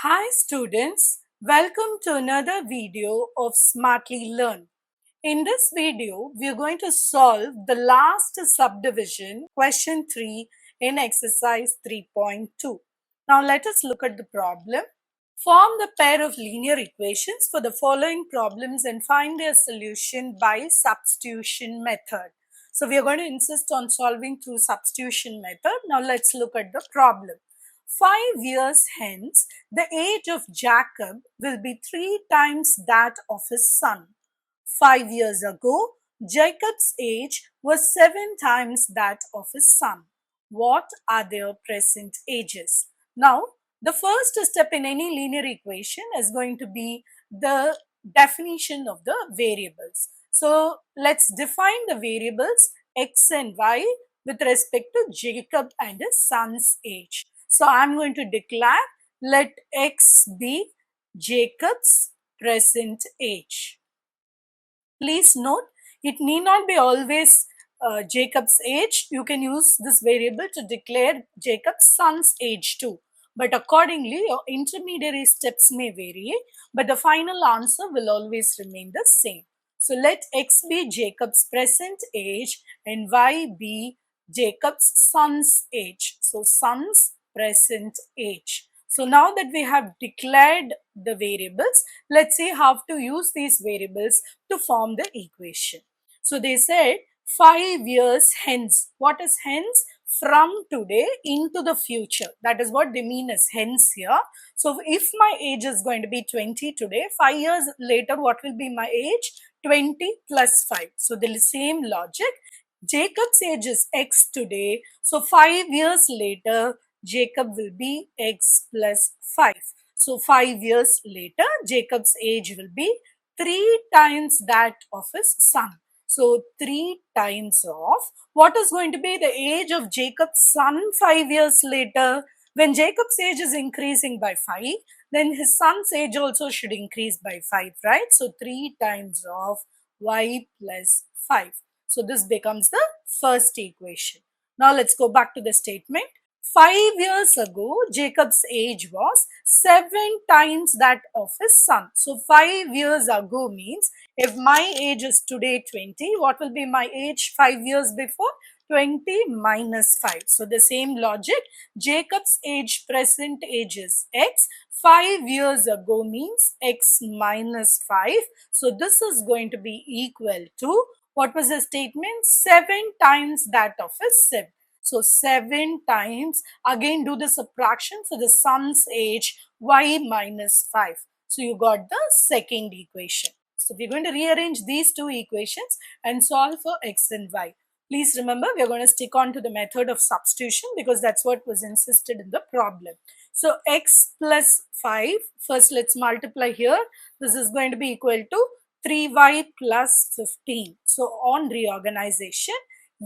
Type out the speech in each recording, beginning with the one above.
Hi students, welcome to another video of Smartly Learn. In this video, we are going to solve the last subdivision, question 3 in exercise 3.2. Now let us look at the problem. Form the pair of linear equations for the following problems and find their solution by substitution method. So we are going to insist on solving through substitution method. Now let's look at the problem. 5 years hence, the age of Jacob will be 3 times that of his son. 5 years ago, Jacob's age was 7 times that of his son. What are their present ages? Now, the first step in any linear equation is going to be the definition of the variables. So, let's define the variables x and y with respect to Jacob and his son's age. So, I'm going to declare let x be Jacob's present age. Please note, it need not be always Jacob's age. You can use this variable to declare Jacob's son's age too. But accordingly, your intermediary steps may vary, but the final answer will always remain the same. So let x be Jacob's present age and y be Jacob's son's age. So son's present age. So now that we have declared the variables, let's see how to use these variables to form the equation. So they said 5 years hence. What is hence? From today into the future. That is what they mean as hence here. So if my age is going to be 20 today, 5 years later, what will be my age? 20 plus 5. So the same logic. Jacob's age is x today. So 5 years later, Jacob will be x plus 5. So 5 years later, Jacob's age will be 3 times that of his son. So 3 times of what is going to be the age of Jacob's son 5 years later? When Jacob's age is increasing by 5, then his son's age also should increase by 5, right? So 3 times of y plus 5. So this becomes the first equation. Now let's go back to the statement. 5 years ago, Jacob's age was 7 times that of his son. So 5 years ago means if my age is today 20, what will be my age 5 years before? 20 minus 5. So the same logic, Jacob's age, present age is x. 5 years ago means x minus 5. So this is going to be equal to, what was the statement? 7 times that of his son. So 7 times, again do the subtraction for the son's age, y minus 5. So you got the second equation. So we're going to rearrange these two equations and solve for x and y. Please remember, we are going to stick on to the method of substitution because that's what was insisted in the problem. So x plus 5, first let's multiply here. This is going to be equal to 3y plus 15. So on reorganization,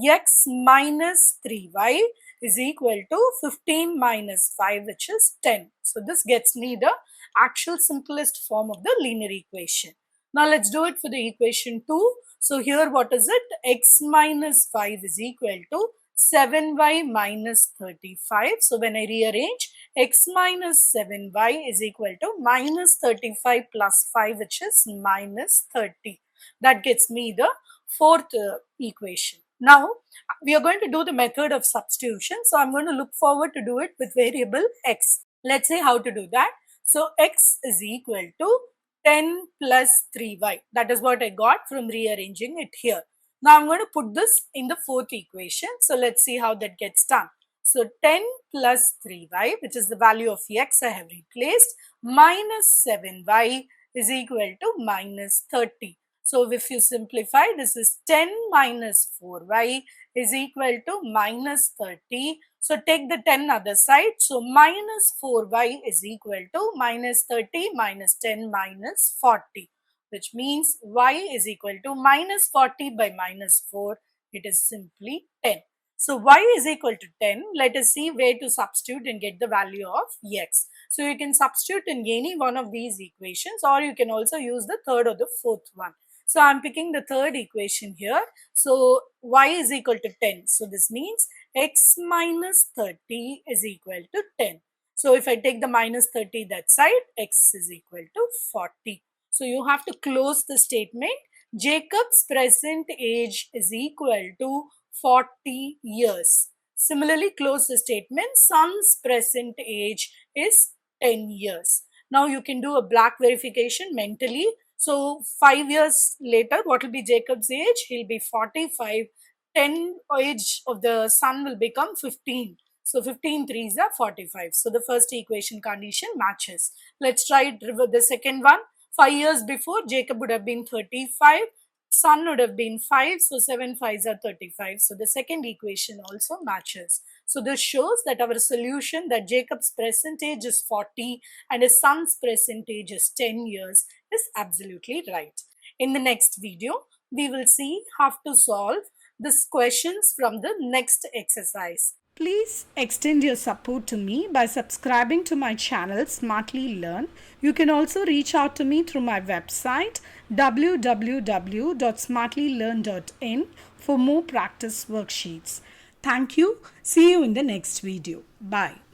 x minus 3y is equal to 15 minus 5, which is 10. So this gets me the actual simplest form of the linear equation. Now let's do it for the equation 2. So here what is it? X minus 5 is equal to 7y minus 35. So when I rearrange, x minus 7y is equal to minus 35 plus 5, which is minus 30. That gets me the fourth equation. Now, we are going to do the method of substitution. So, I'm going to look forward to do it with variable x. Let's see how to do that. So, x is equal to 10 plus 3y. That is what I got from rearranging it here. Now, I'm going to put this in the fourth equation. So, let's see how that gets done. So, 10 plus 3y, which is the value of x I have replaced, minus 7y is equal to minus 30. So if you simplify, this is 10 minus 4y is equal to minus 30. So take the 10 other side. So minus 4y is equal to minus 30 minus 10 minus 40, which means y is equal to minus 40 by minus 4. It is simply 10. So y is equal to 10. Let us see where to substitute and get the value of x. So you can substitute in any one of these equations, or you can also use the third or the fourth one. So I'm picking the third equation here. So y is equal to 10. So this means x minus 30 is equal to 10. So if I take the minus 30 that side, x is equal to 40. So you have to close the statement. Jacob's present age is equal to 40 years. Similarly, close the statement. Son's present age is 10 years. Now you can do a black verification mentally. So 5 years later, what will be Jacob's age? He'll be 45. 10 age of the son will become 15. So 15 threes are 45. So the first equation condition matches. Let's try it with the second one. 5 years before, Jacob would have been 35. Son would have been 5. So 7 5s are 35. So the second equation also matches. So this shows that our solution that Jacob's present age is 40 and his son's present age is 10 years is absolutely right. In the next video, we will see how to solve these questions from the next exercise. Please extend your support to me by subscribing to my channel Smartly Learn. You can also reach out to me through my website www.smartlylearn.in for more practice worksheets. Thank you. See you in the next video. Bye.